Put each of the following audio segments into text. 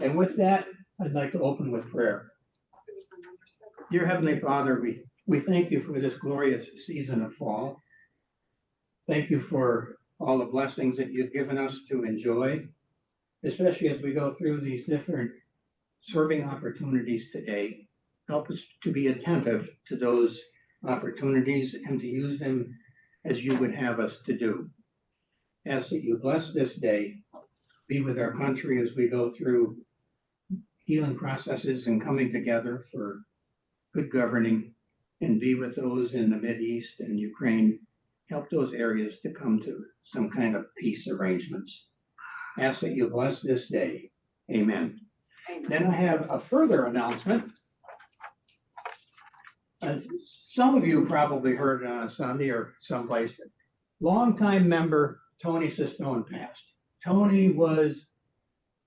And with that, I'd like to open with prayer. Dear Heavenly Father, we thank you for this glorious season of fall. Thank you for all the blessings that you've given us to enjoy, especially as we go through these different serving opportunities today. Help us to be attentive to those opportunities and to use them as you would have us to do. Ask that you bless this day, be with our country as we go through healing processes and coming together for good governing, and be with those in the Mideast and Ukraine. Help those areas to come to some kind of peace arrangements. Ask that you bless this day. Amen. Amen. Then I have a further announcement. Some of you probably heard on Sunday or someplace, longtime member Tony Sistone passed. Tony was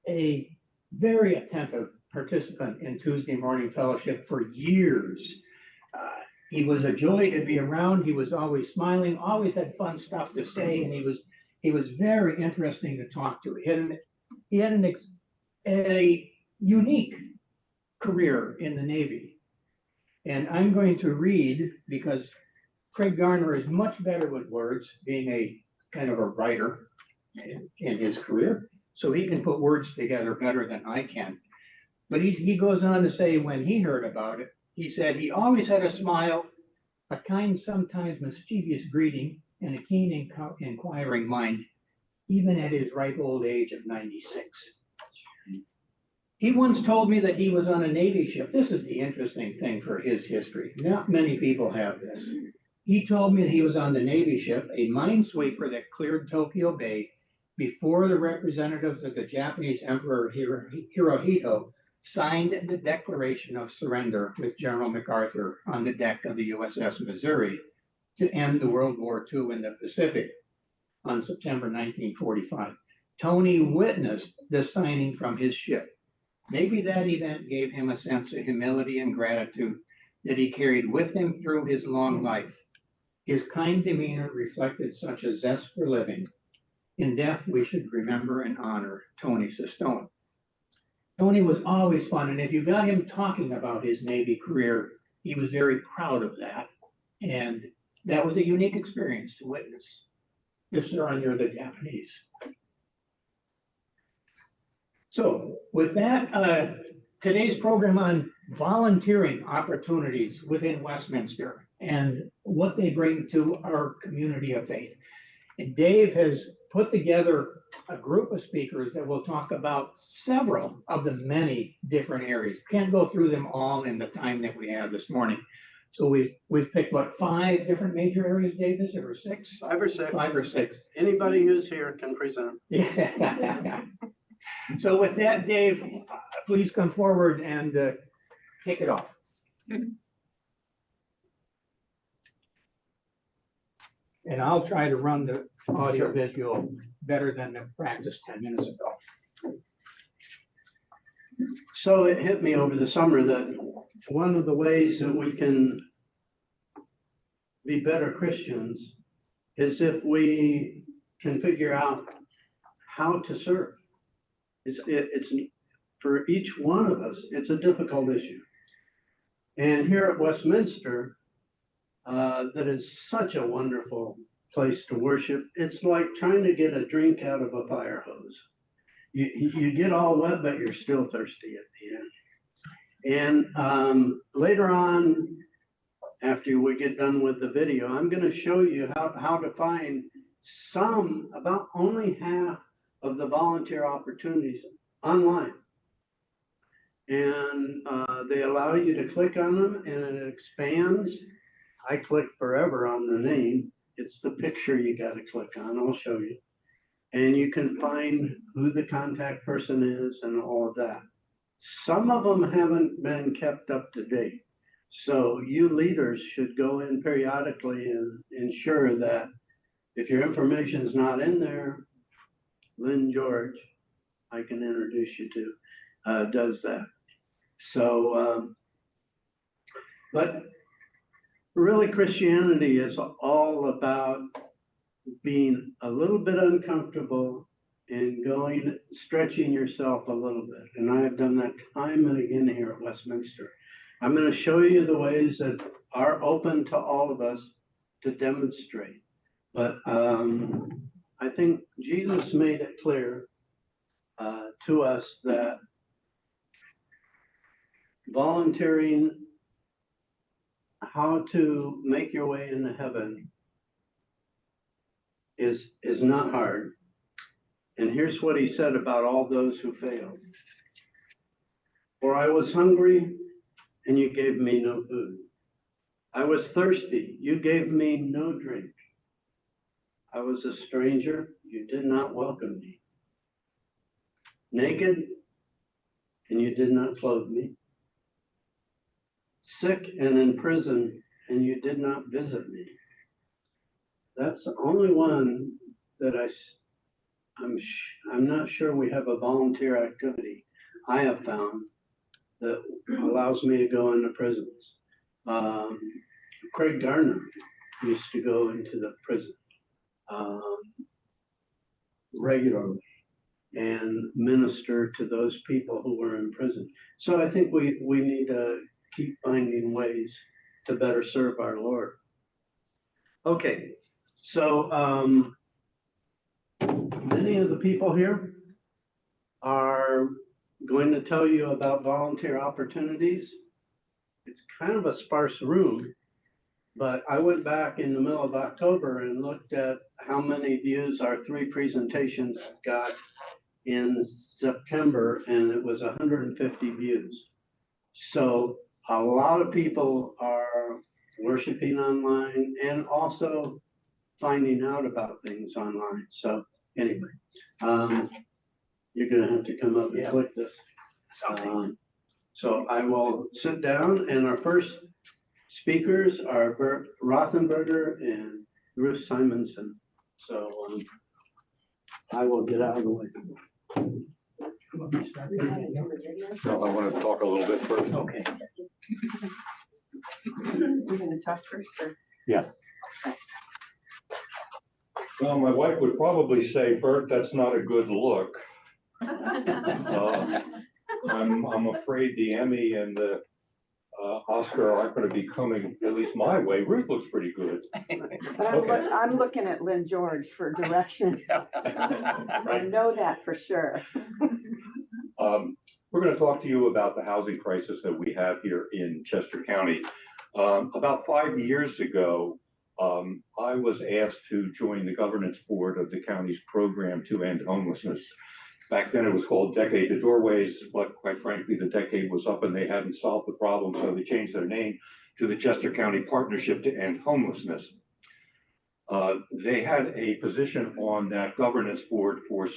a very attentive participant in Tuesday morning fellowship for years. He was a joy to be around. He was always smiling, always had fun stuff to say, and he was very interesting to talk to. He had a unique career in the Navy. And I'm going to read, because Craig Garner is much better with words, being a kind of a writer in his career, so he can put words together better than I can. But he goes on to say when he heard about it, he said he always had a smile, a kind, sometimes mischievous greeting, and a keen, inquiring mind, even at his ripe old age of 96. He once told me that he was on a Navy ship. This is the interesting thing for his history. Not many people have this. He told me that he was on the Navy ship, a minesweeper that cleared Tokyo Bay before the representatives of the Japanese Emperor Hirohito signed the Declaration of Surrender with General MacArthur on the deck of the USS Missouri to end the World War II in the Pacific on September 1945. Tony witnessed the signing from his ship. Maybe that event gave him a sense of humility and gratitude that he carried with him through his long life. His kind demeanor reflected such a zest for living. In death, we should remember and honor Tony Sistone. Tony was always fun, and if you got him talking about his Navy career, he was very proud of that. And that was a unique experience to witness the surrender of the Japanese. So with that, today's program on volunteering opportunities within Westminster and what they bring to our community of faith. And Dave has put together a group of speakers that will talk about several of the many different areas. Can't go through them all in the time that we have this morning. So we've picked, what, 5 different major areas, Dave, is it, or 6? 5 or 6. 5 or 6. Anybody who's here can present. Yeah. So with that, Dave, please come forward and kick it off. And I'll try to run the audio visual better than the practice 10 minutes ago. So it hit me over the summer that one of the ways that we can be better Christians is if we can figure out how to serve. It's for each one of us, it's a difficult issue. And here at Westminster, that is such a wonderful place to worship. It's like trying to get a drink out of a fire hose. You get all wet, but you're still thirsty at the end. And later on, after we get done with the video, I'm going to show you how to find about only half of the volunteer opportunities online. And they allow you to click on them and it expands. I click forever on the name. It's the picture you got to click on. I'll show you. And you can find who the contact person is and all of that. Some of them haven't been kept up to date. So you leaders should go in periodically and ensure that if your information is not in there, Lynn George, I can introduce you to, does that. So, but really Christianity is all about being a little bit uncomfortable in going, stretching yourself a little bit. And I have done that time and again here at Westminster. I'm going to show you the ways that are open to all of us to demonstrate. But I think Jesus made it clear to us that volunteering how to make your way into heaven is not hard. And here's what he said about all those who failed. For I was hungry, and you gave me no food. I was thirsty, you gave me no drink. I was a stranger, you did not welcome me. Naked, and you did not clothe me. Sick and in prison, and you did not visit me. That's the only one that I'm not sure we have a volunteer activity I have found that allows me to go into prisons. Craig Garner used to go into the prison regularly and minister to those people who were in prison. So I think we need to keep finding ways to better serve our Lord. Okay, so many of the people here are going to tell you about volunteer opportunities. It's kind of a sparse room, but I went back in the middle of October and looked at how many views our 3 presentations got in September, and it was 150 views. So a lot of people are worshiping online and also finding out about things online. So anyway, you're gonna have to come up and click this. So I will sit down, and our first speakers are Bert Rothenberger and Ruth Simonson. So I will get out of the way. So I want to talk a little bit first. Okay. We're gonna talk first, or? Yeah. Well, my wife would probably say, Bert, that's not a good look. I'm afraid the Emmy and the Oscar aren't going to be coming, at least my way. Ruth looks pretty good. But Okay. I'm looking at Lynn George for directions. I know that for sure. We're going to talk to you about the housing crisis that we have here in Chester County. About 5 years ago, I was asked to join the governance board of the county's program to end homelessness. Back then it was called Decade to Doorways, but quite frankly, the decade was up and they hadn't solved the problem, so they changed their name to the Chester County Partnership to End Homelessness. They had a position on that governance board for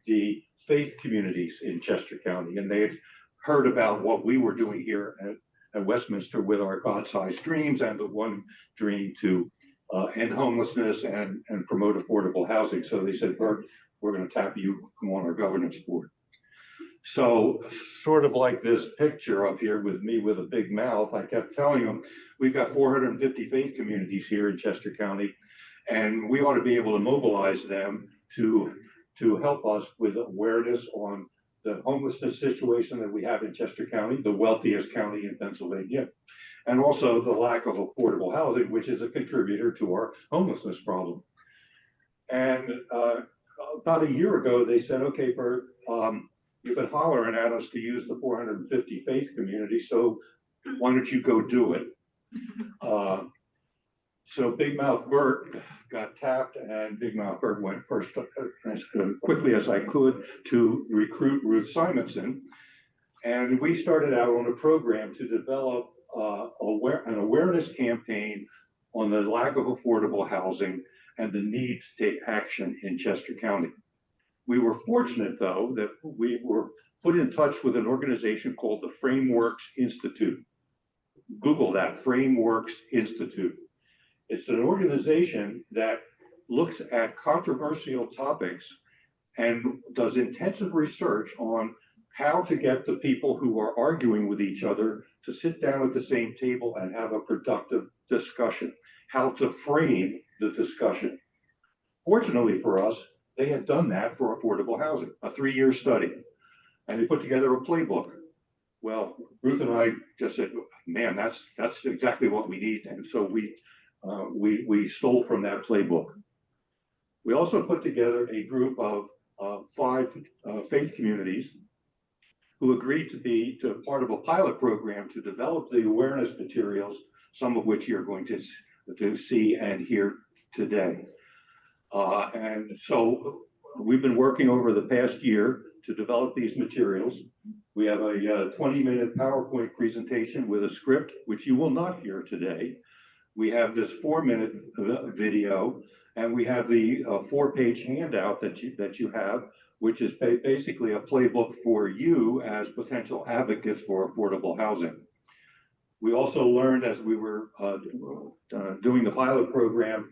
the faith communities in Chester County, and they had heard about what we were doing here at Westminster with our God-sized dreams and the one dream to end homelessness and promote affordable housing. So they said, Bert, we're going to tap you, come on our governance board. So sort of like this picture up here with me with a big mouth, I kept telling them, we've got 450 faith communities here in Chester County, and we ought to be able to mobilize them to help us with awareness on the homelessness situation that we have in Chester County, the wealthiest county in Pennsylvania, and also the lack of affordable housing, which is a contributor to our homelessness problem. And about a year ago, they said, okay, Bert, you've been hollering at us to use the 450 faith communities, so why don't you go do it? So Big Mouth Bert got tapped, and Big Mouth Bert went first as quickly as I could to recruit Ruth Simonson. And we started out on a program to develop an awareness campaign on the lack of affordable housing and the need to take action in Chester County. We were fortunate, though, that we were put in touch with an organization called the Frameworks Institute. Google that, Frameworks Institute. It's an organization that looks at controversial topics and does intensive research on how to get the people who are arguing with each other to sit down at the same table and have a productive discussion, how to frame the discussion. Fortunately for us, they had done that for affordable housing, a 3-year study. And they put together a playbook. Well, Ruth and I just said, man, that's exactly what we need. And so we stole from that playbook. We also put together a group of 5 faith communities who agreed to be part of a pilot program to develop the awareness materials, some of which you're going to see and hear today. And so we've been working over the past year to develop these materials. We have a 20-minute PowerPoint presentation with a script, which you will not hear today. We have this 4-minute video, and we have the 4-page handout that you have, which is basically a playbook for you as potential advocates for affordable housing. We also learned as we were doing the pilot program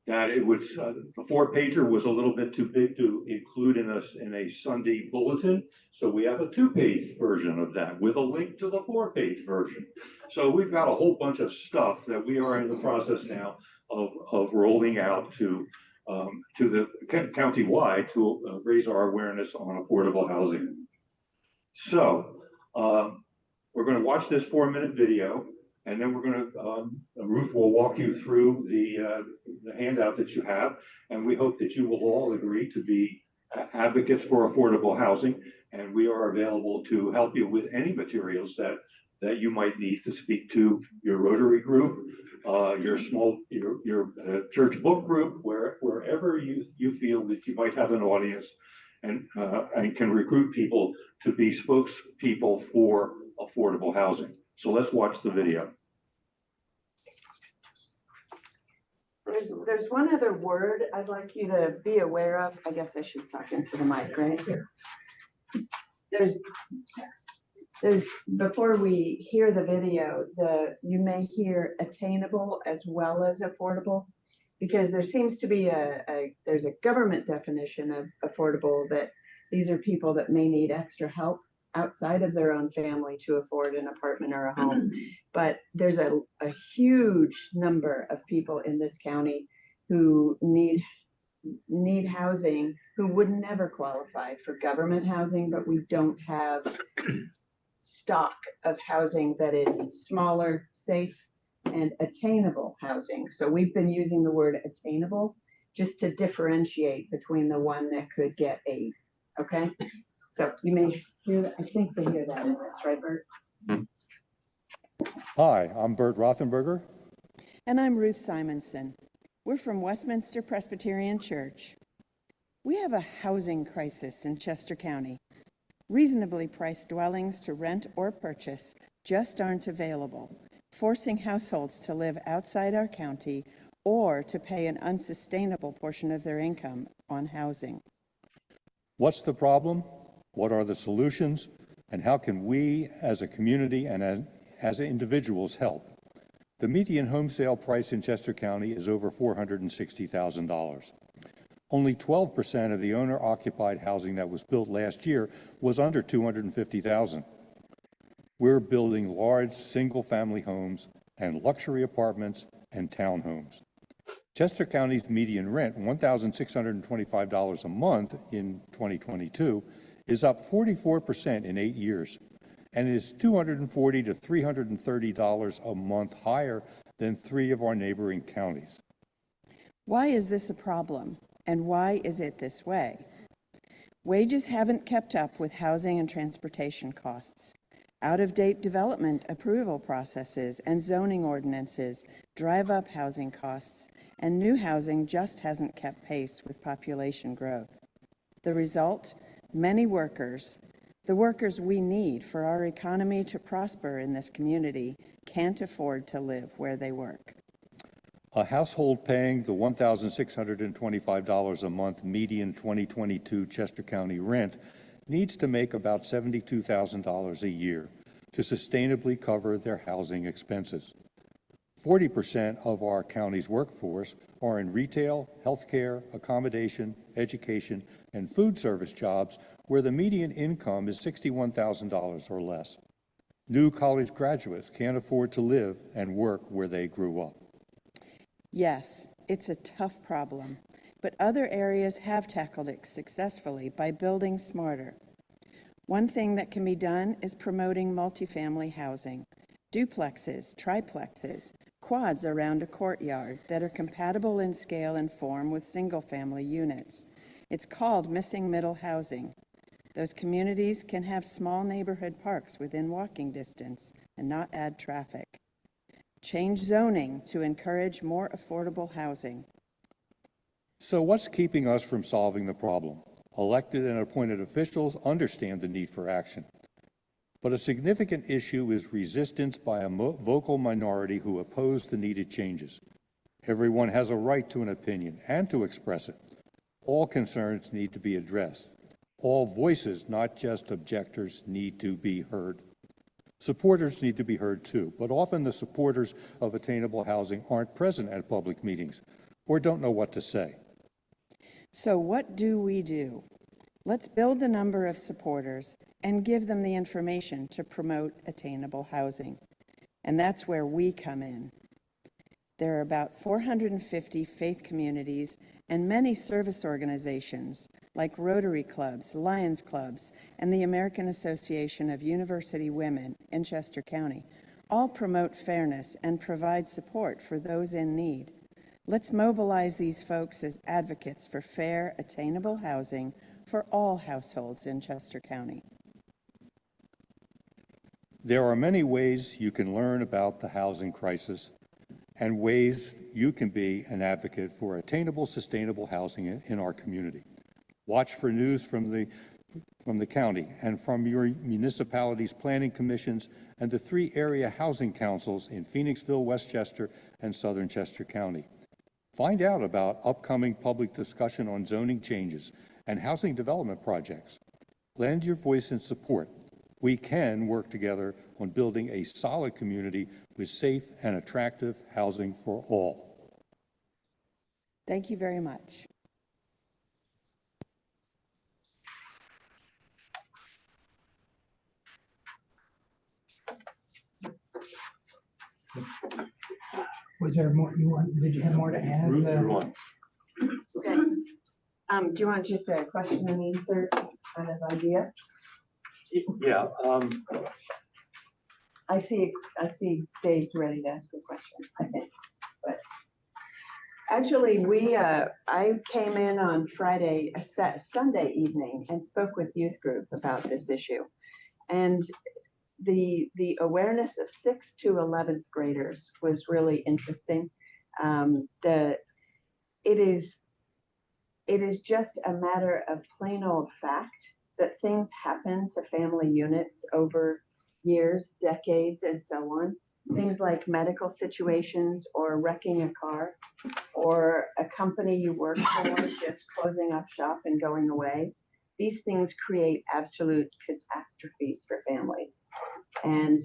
that it was the 4-pager was a little bit too big to include in a Sunday bulletin. So we have a 2-page version of that with a link to the 4-page version. So we've got a whole bunch of stuff that we are in the process now of rolling out to the county-wide to raise our awareness on affordable housing. So we're going to watch this 4-minute video. And then we're going to, Ruth will walk you through the handout that you have. And we hope that you will all agree to be advocates for affordable housing. And we are available to help you with any materials that you might need to speak to your Rotary group, your church book group, wherever you feel that you might have an audience and can recruit people to be spokespeople for affordable housing. So let's watch the video. There's one other word I'd like you to be aware of. I guess I should talk into the mic, right? There's before we hear the video, you may hear attainable as well as affordable, because there seems to be there's a government definition of affordable, that these are people that may need extra help outside of their own family to afford an apartment or a home. But there's a huge number of people in this county who need housing, who would never qualify for government housing, but we don't have stock of housing that is smaller, safe, and attainable housing. So we've been using the word attainable just to differentiate between the one that could get aid. Okay, so you may hear that. I think they hear that in this, right, Bert? Hi, I'm Bert Rothenberger. And I'm Ruth Simonson. We're from Westminster Presbyterian Church. We have a housing crisis in Chester County. Reasonably priced dwellings to rent or purchase just aren't available, forcing households to live outside our county or to pay an unsustainable portion of their income on housing. What's the problem? What are the solutions? And how can we as a community and as individuals help? The median home sale price in Chester County is over $460,000. Only 12% of the owner-occupied housing that was built last year was under $250,000. We're building large single-family homes and luxury apartments and townhomes. Chester County's median rent, $1,625 a month in 2022, is up 44% in 8 years, and is $240 to $330 a month higher than 3 of our neighboring counties. Why is this a problem, and why is it this way? Wages haven't kept up with housing and transportation costs. Out-of-date development approval processes and zoning ordinances drive up housing costs, and new housing just hasn't kept pace with population growth. The result? Many workers, the workers we need for our economy to prosper in this community, can't afford to live where they work. A household paying the $1,625 a month median 2022 Chester County rent needs to make about $72,000 a year to sustainably cover their housing expenses. 40% of our county's workforce are in retail, healthcare, accommodation, education, and food service jobs where the median income is $61,000 or less. New college graduates can't afford to live and work where they grew up. Yes, it's a tough problem, but other areas have tackled it successfully by building smarter. One thing that can be done is promoting multifamily housing, duplexes, triplexes, quads around a courtyard that are compatible in scale and form with single-family units. It's called missing middle housing. Those communities can have small neighborhood parks within walking distance and not add traffic. Change zoning to encourage more affordable housing. So what's keeping us from solving the problem? Elected and appointed officials understand the need for action. But a significant issue is resistance by a vocal minority who oppose the needed changes. Everyone has a right to an opinion and to express it. All concerns need to be addressed. All voices, not just objectors, need to be heard. Supporters need to be heard too, but often the supporters of attainable housing aren't present at public meetings or don't know what to say. So what do we do? Let's build the number of supporters and give them the information to promote attainable housing. And that's where we come in. There are about 450 faith communities and many service organizations like Rotary Clubs, Lions Clubs, and the American Association of University Women in Chester County. All promote fairness and provide support for those in need. Let's mobilize these folks as advocates for fair, attainable housing for all households in Chester County. There are many ways you can learn about the housing crisis and ways you can be an advocate for attainable, sustainable housing in our community. Watch for news from the county and from your municipality's planning commissions and the 3 area housing councils in Phoenixville, Westchester, and Southern Chester County. Find out about upcoming public discussion on zoning changes and housing development projects. Lend your voice in support. We can work together on building a solid community with safe and attractive housing for all. Thank you very much. Was there more, did you have more to add? Ruth, you're on. Okay. Do you want just a question and answer kind of idea? Yeah, I see Dave's ready to ask a question, I think, but actually I came in on Friday, Sunday evening and spoke with youth group about this issue. And the awareness of 6th to 11th graders was really interesting. It is just a matter of plain old fact that things happen to family units over years, decades, and so on. Things like medical situations or wrecking a car or a company you work for just closing up shop and going away. These things create absolute catastrophes for families. And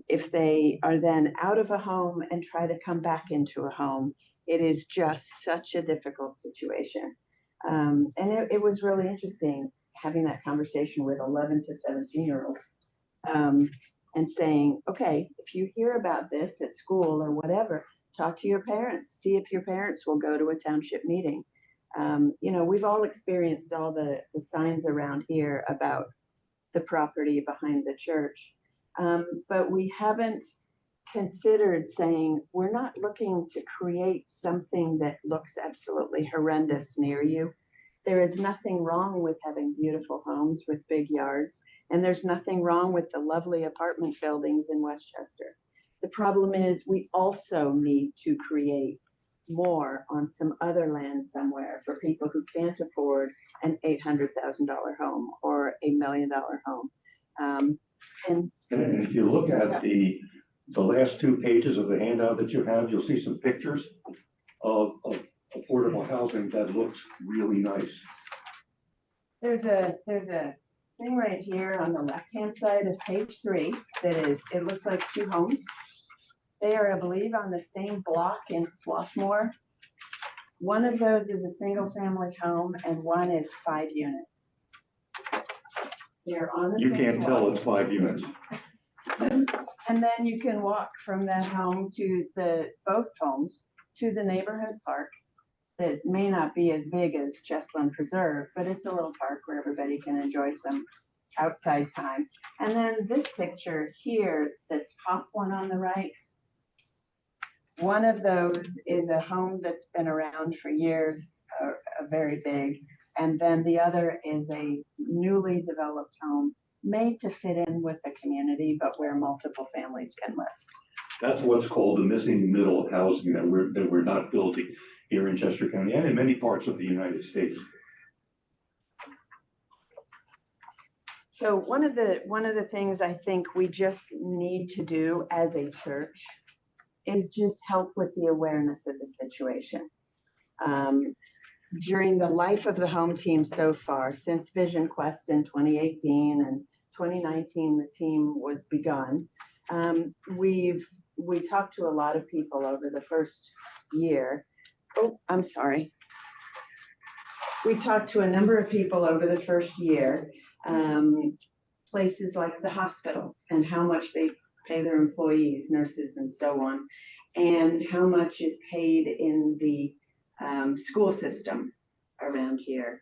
if they are then out of a home and try to come back into a home, it is just such a difficult situation. And it was really interesting having that conversation with 11 to 17-year-olds and saying, okay, if you hear about this at school or whatever, talk to your parents, see if your parents will go to a township meeting. You know, we've all experienced all the signs around here about the property behind the church, but we haven't considered saying, we're not looking to create something that looks absolutely horrendous near you. There is nothing wrong with having beautiful homes with big yards, and there's nothing wrong with the lovely apartment buildings in Westchester. The problem is we also need to create more on some other land somewhere for people who can't afford an $800,000 home or $1 million home. And if you look at the last 2 pages of the handout that you have, you'll see some pictures of affordable housing that looks really nice. there's a thing right here on the left-hand side of page 3 that is, it looks like 2 homes. They are, I believe, on the same block in Swarthmore. One of those is a single-family home, and one is 5 units. They're on the You same can't block. tell it's 5 units. And then you can walk from that home to both homes to the neighborhood park. that may not be as big as Chestland Preserve, but it's a little park where everybody can enjoy some outside time. And then this picture here, the top one on the right, one of those is a home that's been around for years, a very big, and then the other is a newly developed home made to fit in with the community, but where multiple families can live. That's what's called the missing middle housing that we're not building here in Chester County and in many parts of the United States. So one of the things I think we just need to do as a church is just help with the awareness of the situation. During the life of the home team so far, since Vision Quest in 2018 and 2019, the team was begun. We talked to a lot of people over the first year. Oh, I'm sorry. We talked to a number of people over the first year, places like the hospital and how much they pay their employees, nurses, and so on, and how much is paid in the school system around here.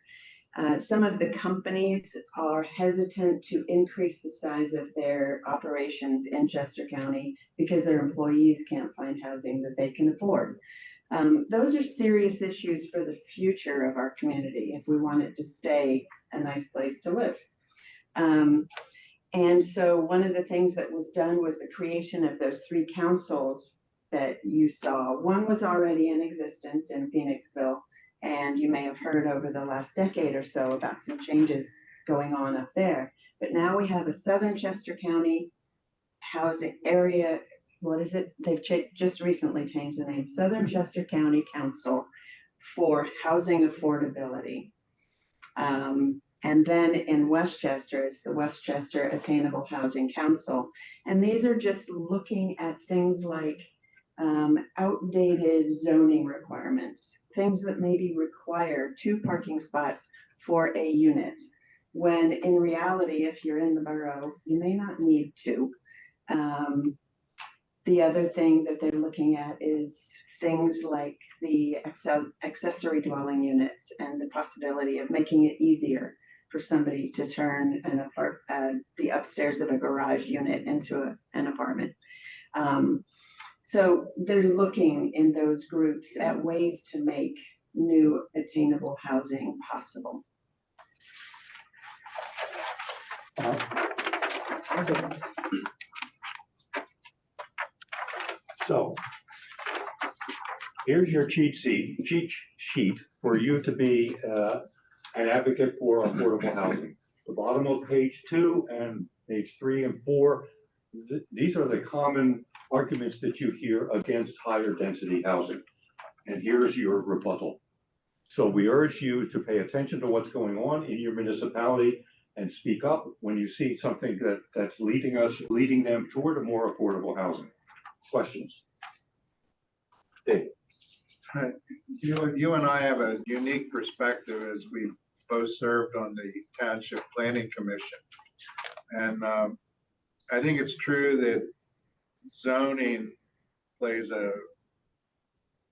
Some of the companies are hesitant to increase the size of their operations in Chester County because their employees can't find housing that they can afford. Those are serious issues for the future of our community if we want it to stay a nice place to live. And so one of the things that was done was the creation of those 3 councils that you saw. One was already in existence in Phoenixville, and you may have heard over the last decade or so about some changes going on up there. But now we have a Southern Chester County housing area. What is it? They've just recently changed the name. Southern Chester County Council for Housing Affordability. And then in Westchester, it's the Westchester Attainable Housing Council. And these are just looking at things like outdated zoning requirements, things that maybe require 2 parking spots for a unit, when in reality, if you're in the borough, you may not need 2. The other thing that they're looking at is things like the accessory dwelling units and the possibility of making it easier for somebody to turn the upstairs of a garage unit into an apartment. So they're looking in those groups at ways to make new attainable housing possible. So here's your cheat sheet for you to be an advocate for affordable housing. The bottom of page 2 and page 3 and 4, these are the common arguments that you hear against higher density housing. And here's your rebuttal. So we urge you to pay attention to what's going on in your municipality and speak up when you see something that's leading them toward a more affordable housing. Questions? Dave. You and I have a unique perspective as we both served on the Township Planning Commission. And I think it's true that zoning plays a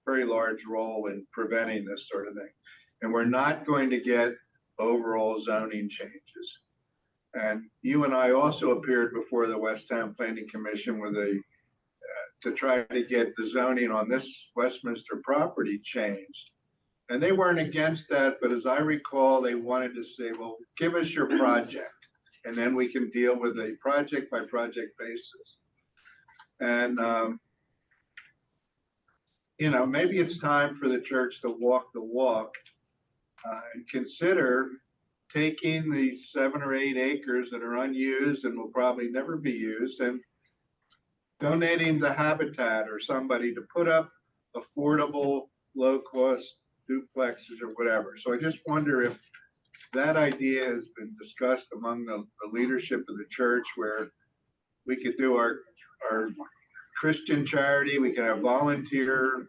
very large role in preventing this sort of thing. And we're not going to get overall zoning changes. And you and I also appeared before the West Town Planning Commission with to try to get the zoning on this Westminster property changed. And they weren't against that, but as I recall, they wanted to say, well, give us your project, and then we can deal with a project by project basis. And, you know, maybe it's time for the church to walk the walk and consider taking these 7 or 8 acres that are unused and will probably never be used and donating to Habitat or somebody to put up affordable, low-cost duplexes or whatever. So I just wonder if that idea has been discussed among the leadership of the church, where we could do our Christian charity, we can have volunteer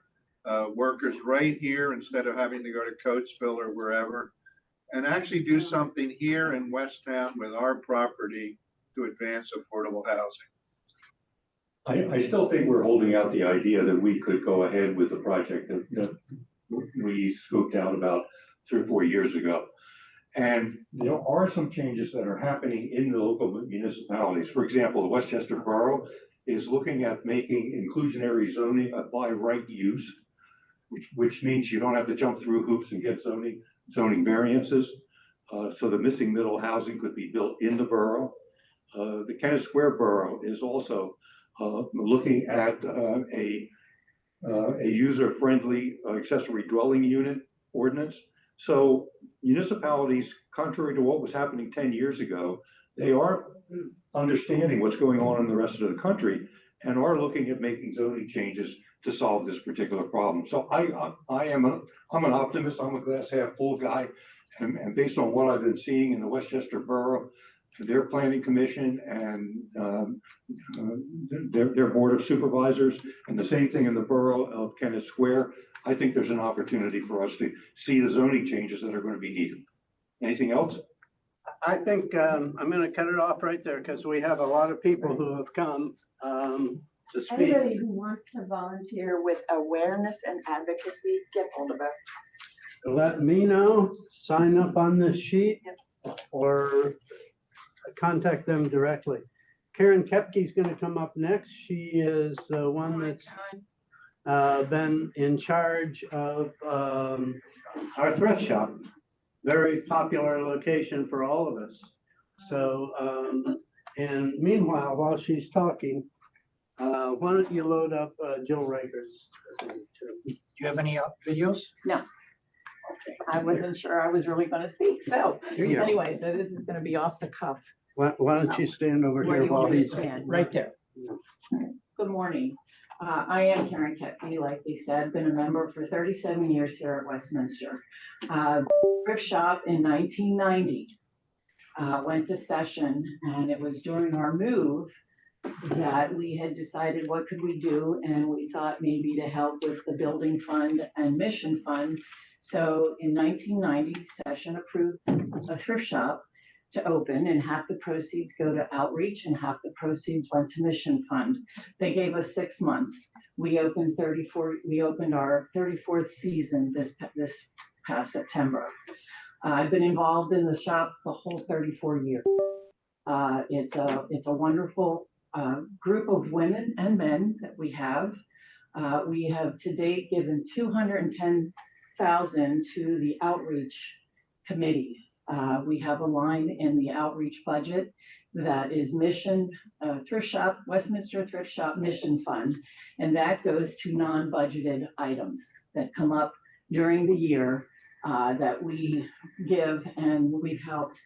workers right here instead of having to go to Coatesville or wherever, and actually do something here in West Town with our property to advance affordable housing. I still think we're holding out the idea that we could go ahead with the project that we scoped out about 3 or 4 years ago. And there are some changes that are happening in the local municipalities. For example, the Westchester Borough is looking at making inclusionary zoning a by right use, which means you don't have to jump through hoops and get zoning variances. So the missing middle housing could be built in the borough. The Kennett Square Borough is also looking at a user-friendly accessory dwelling unit ordinance. So municipalities, contrary to what was happening 10 years ago, they are understanding what's going on in the rest of the country and are looking at making zoning changes to solve this particular problem. So I'm an optimist. I'm a glass half full guy, and based on what I've been seeing in the Westchester Borough, their planning commission and their board of supervisors, and the same thing in the borough of Kennett Square, I think there's an opportunity for us to see the zoning changes that are going to be needed. Anything else? I think I'm going to cut it off right there because we have a lot of people who have come to speak. Anybody who wants to volunteer with awareness and advocacy, get hold of us. Let me know, sign up on this sheet, or contact them directly. Karen Kepke is going to come up next. She is the one that's been in charge of our thrift shop. Very popular location for all of us. So, and meanwhile, while she's talking, why don't you load up Jill Raker's thing too? Do you have any videos? No. I wasn't sure I was really going to speak. So Here you go. anyway, so this is going to be off the cuff. Why don't you stand over Where here do you while want me to he's stand? Right there. Good morning. I am Karen Ketke, like they said, been a member for 37 years here at Westminster. Thrift shop in 1990. Went to session, and it was during our move that we had decided what could we do, and we thought maybe to help with the building fund and mission fund. So in 1990, session approved a thrift shop to open, and half the proceeds go to outreach and half the proceeds went to mission fund. They gave us 6 months. We opened our 34th season this past September. I've been involved in the shop the whole 34 years. It's a wonderful group of women and men that we have. We have to date given $210,000 to the outreach committee. We have a line in the outreach budget that is mission thrift shop, Westminster Thrift Shop Mission Fund, and that goes to non-budgeted items that come up during the year that we give, and we've helped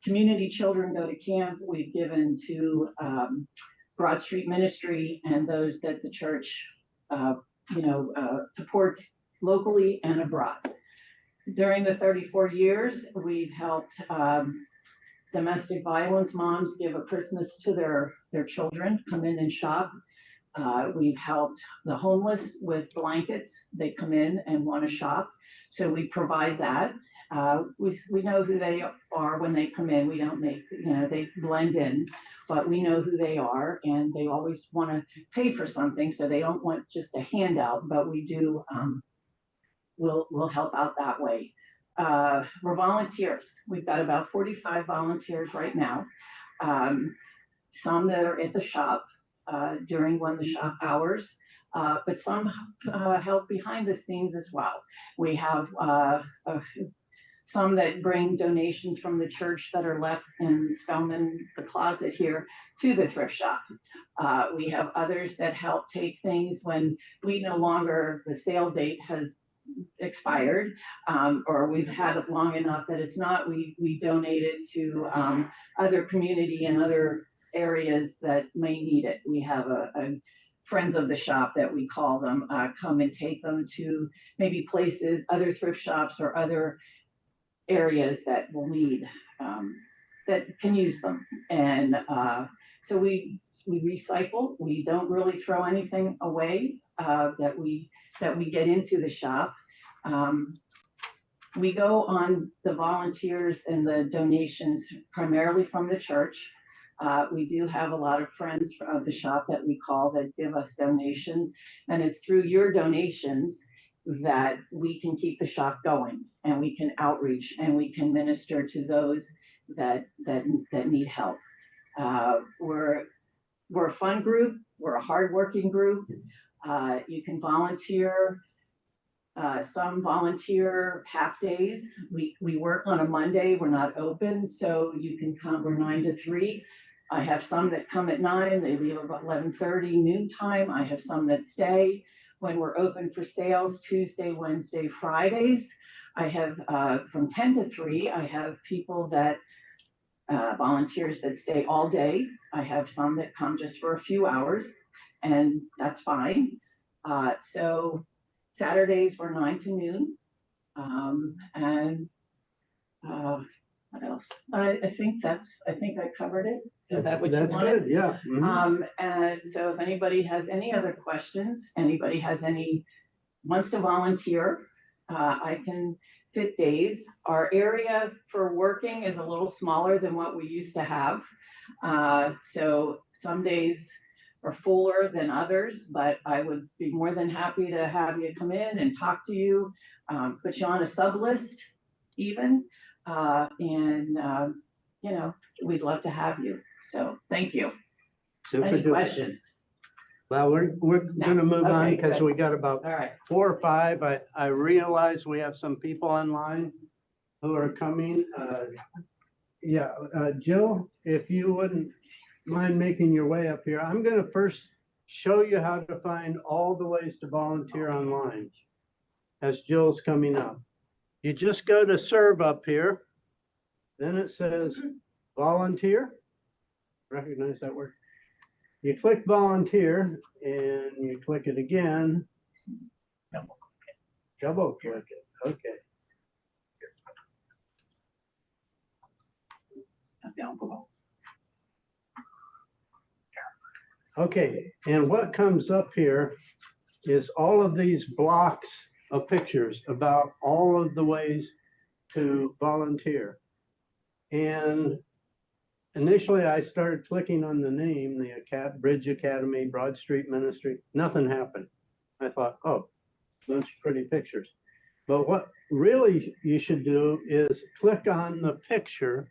community children go to camp. We've given to Broad Street Ministry and those that the church supports locally and abroad. During the 34 years, we've helped domestic violence moms give a Christmas to their children, come in and shop. We've helped the homeless with blankets. They come in and want to shop, so we provide that. We know who they are when they come in. We don't make, they blend in, but we know who they are, and they always want to pay for something, so they don't want just a handout, but we do, we'll help out that way. We're volunteers. We've got about 45 volunteers right now. Some that are at the shop during the shop hours, but some help behind the scenes as well. We have some that bring donations from the church that are left in Spelman, the closet here, to the thrift shop. We have others that help take things when the sale date has expired, or we've had it long enough that it's not, we donate it to other community and other areas that may need it. We have a friends of the shop that we call them, come and take them to maybe places, other thrift shops or other areas that will need, that can use them. And so we recycle. We don't really throw anything away that we get into the shop. We go on the volunteers and the donations primarily from the church. We do have a lot of friends of the shop that we call that give us donations, and it's through your donations that we can keep the shop going and we can outreach and we can minister to those that need help. We're a fun group. We're a hardworking group. You can volunteer. Some volunteer half days. We work on a Monday. We're not open, so you can come. We're 9 to 3. I have some that come at 9. They leave about 11:30 noon time. I have some that stay. When we're open for sales, Tuesday, Wednesday, Fridays, I have from 10 to 3. I have people that volunteers that stay all day. I have some that come just for a few hours, and that's fine. So Saturdays we're 9 to noon. And what else? I think I covered it. Is that what you That's wanted? good, yeah. Mhm. And so if anybody has any other questions, anybody wants to volunteer, I can fit days. Our area for working is a little smaller than what we used to have. So some days are fuller than others, but I would be more than happy to have you come in and talk to you, put you on a sub list even. We'd love to have you. So thank you. Super Any duper. questions? Well, we're No. gonna move on Okay, because good. we got about All right. 4 or 5. I realize we have some people online who are coming. Jill, if you wouldn't mind making your way up here, I'm gonna first show you how to find all the ways to volunteer online as Jill's coming up. You just go to serve up here. Then it says volunteer. Recognize that word? You click volunteer and you click it again. Double click it, okay. Down below. Okay, and what comes up here is all of these blocks of pictures about all of the ways to volunteer. And initially I started clicking on the name, the Bridge Academy, Broad Street Ministry. Nothing happened. I thought, oh, bunch of pretty pictures. But what really you should do is click on the picture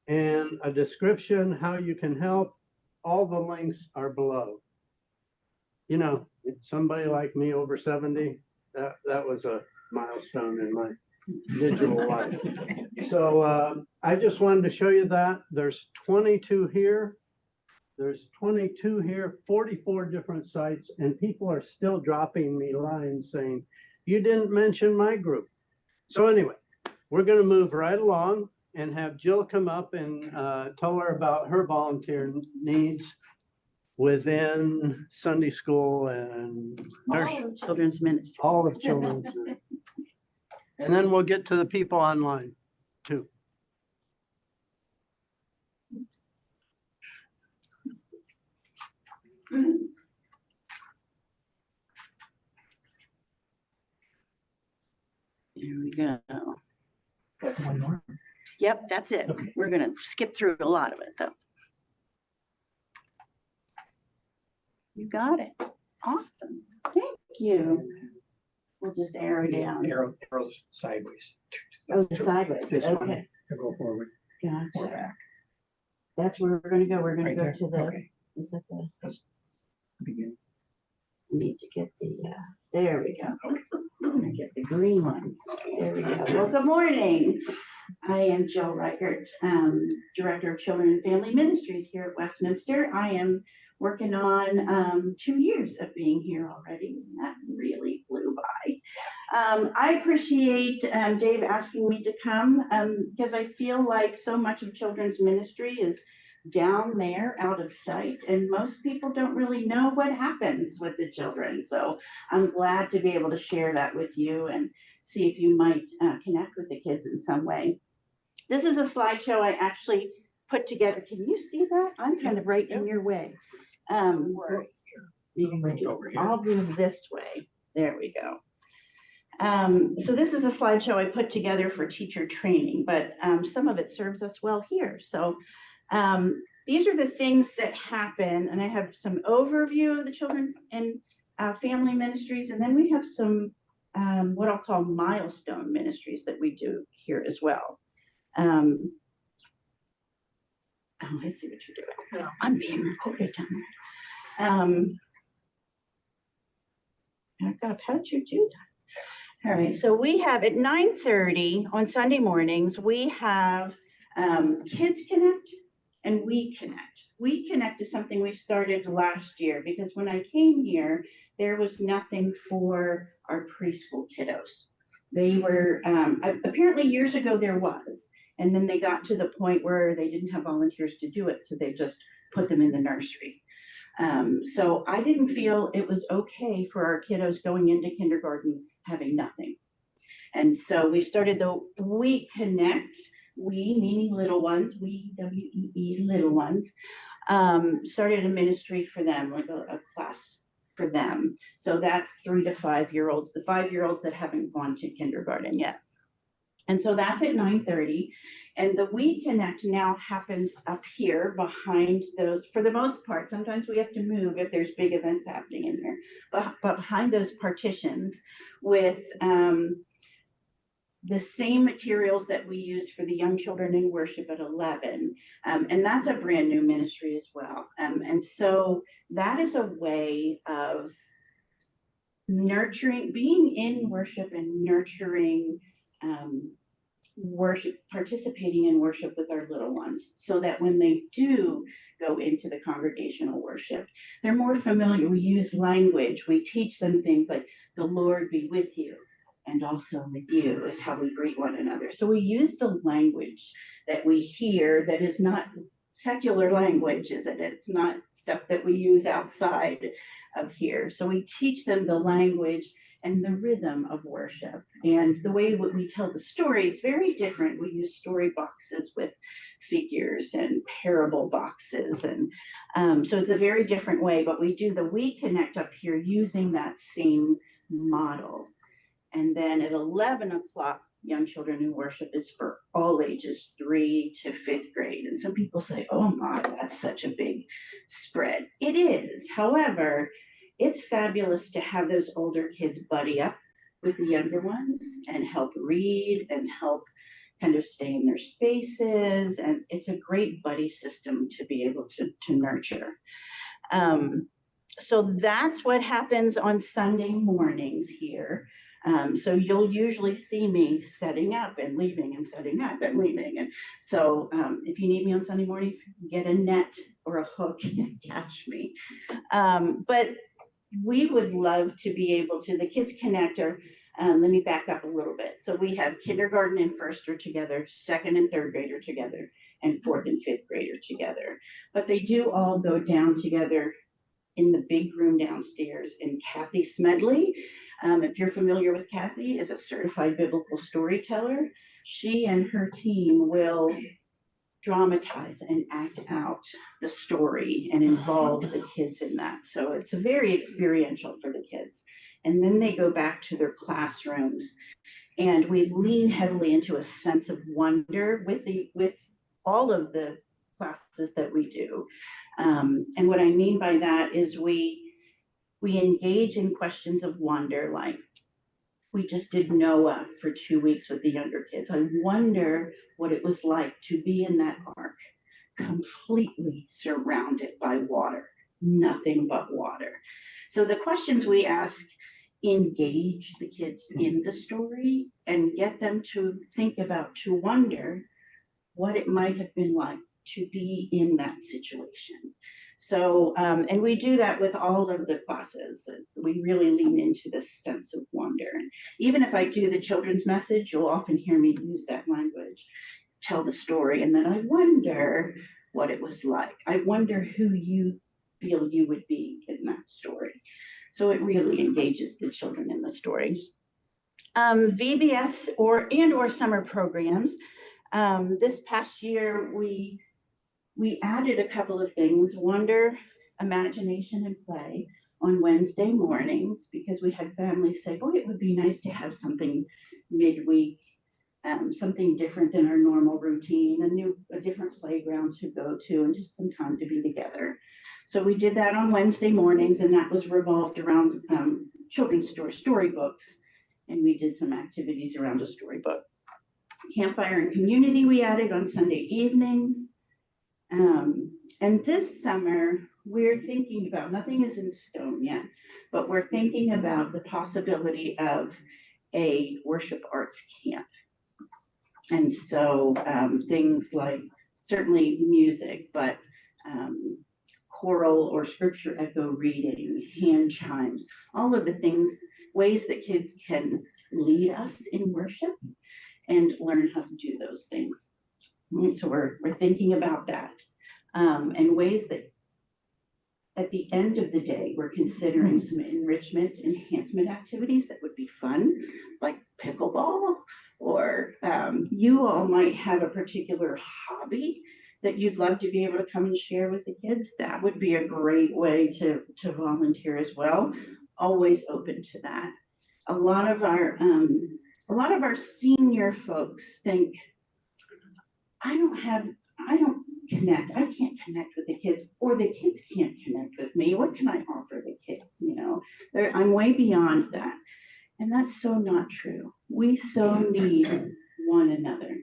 and a description, how you can help. All the links are below. You know, somebody like me over 70, that was a milestone in my digital life. So I just wanted to show you that. There's 22 here. There's 22 here, 44 different sites, and people are still dropping me lines saying, you didn't mention my group. So anyway, we're going to move right along and have Jill come up and tell her about her volunteer needs within Sunday school and Children's ministry. all of children's. And then we'll get to the people online too. Here we go. One more. Yep, that's it. Okay. We're gonna skip through a lot of it though. You got it. Awesome. Thank you. We'll just arrow down. Arrows sideways. Oh, sideways. This one Okay, to go forward or gotcha. back. That's where we're gonna go. We're gonna Right go there. to the, Okay, is that the, begin. we need to get the, there we go. We're gonna get the green ones. There we go. Well, good morning. I am Jill Reichert, Director of Children and Family Ministries here at Westminster. I am working on 2 years of being here already. That really flew by. I appreciate Dave asking me to come because I feel like so much of children's ministry is down there out of sight, and most people don't really know what happens with the children. So I'm glad to be able to share that with you and see if you might connect with the kids in some way. This is a slideshow I actually put together. Can you see that? I'm kind of right in your way. Maybe I'll move this way. There we go. So this is a slideshow I put together for teacher training, but some of it serves us well here. So these are the things that happen, and I have some overview of the children and family ministries, and then we have some what I'll call milestone ministries that we do here as well. Oh, I see what you're doing. Well, I'm being recorded down there. Oh God, how did you do that? All right, so we have at 9:30 on Sunday mornings, we have Kids Connect and We Connect. We Connect is something we started last year because when I came here, there was nothing for our preschool kiddos. They were, apparently years ago there was, and then they got to the point where they didn't have volunteers to do it, so they just put them in the nursery. So I didn't feel it was okay for our kiddos going into kindergarten having nothing. And so we started the We Connect, we meaning little ones, we, W-E-E, little ones, started a ministry for them, like a class for them. So that's 3 to 5 year olds, the 5-year-olds that haven't gone to kindergarten yet. And so that's at 9:30. And the We Connect now happens up here behind those, for the most part. Sometimes we have to move if there's big events happening in there, but behind those partitions with the same materials that we used for the young children in worship at 11. And that's a brand new ministry as well. And so that is a way of nurturing, being in worship and nurturing worship, participating in worship with our little ones, so that when they do go into the congregational worship, they're more familiar. We use language. We teach them things like the Lord be with you, and also with you is how we greet one another. So we use the language that we hear that is not secular language, is it? It's not stuff that we use outside of here. So we teach them the language and the rhythm of worship. And the way that we tell the story is very different. We use story boxes with figures and parable boxes. And so it's a very different way, but we do the We Connect up here using that same model. And then at 11 o'clock, Young Children in Worship is for all ages, 3 to 5th grade. And some people say, oh my, that's such a big spread. It is. However, it's fabulous to have those older kids buddy up with the younger ones and help read and help kind of stay in their spaces. And it's a great buddy system to be able to nurture. So that's what happens on Sunday mornings here. So you'll usually see me setting up and leaving and setting up and leaving. And so if you need me on Sunday mornings, get a net or a hook and catch me. But we would love to be able to, the Kids Connector, let me back up a little bit. So we have kindergarten and first are together, 2nd and 3rd grade are together, and 4th and 5th grade are together. But they do all go down together in the big room downstairs. And Kathy Smedley, if you're familiar with Kathy, is a certified biblical storyteller. She and her team will dramatize and act out the story and involve the kids in that. So it's very experiential for the kids. And then they go back to their classrooms, and we lean heavily into a sense of wonder with all of the classes that we do. And what I mean by that is we engage in questions of wonder, like we just did Noah for 2 weeks with the younger kids. I wonder what it was like to be in that ark, completely surrounded by water, nothing but water. So the questions we ask engage the kids in the story and get them to think about, to wonder what it might have been like to be in that situation. So, and we do that with all of the classes. We really lean into this sense of wonder. And even if I do the children's message, you'll often hear me use that language, tell the story, and then I wonder what it was like. I wonder who you feel you would be in that story. So it really engages the children in the story. VBS or summer programs. This past year, we added a couple of things: wonder, imagination, and play on Wednesday mornings, because we had families say, boy, it would be nice to have something midweek something different than our normal routine, a different playground to go to, and just some time to be together. So we did that on Wednesday mornings, and that was revolved around children's storybooks, and we did some activities around a storybook. Campfire and community we added on Sunday evenings. And this summer, we're thinking about, nothing is in stone yet, but we're thinking about the possibility of a worship arts camp. And so things like certainly music, but choral or scripture echo reading, hand chimes, all of the things, ways that kids can lead us in worship and learn how to do those things. So we're thinking about that, and ways that at the end of the day, we're considering some enrichment enhancement activities that would be fun, like pickleball, or you all might have a particular hobby that you'd love to be able to come and share with the kids. That would be a great way to volunteer as well. Always open to that. A lot of our senior folks think, I can't connect with the kids, or the kids can't connect with me. What can I offer the kids? You know, I'm way beyond that. And that's so not true. We so need one another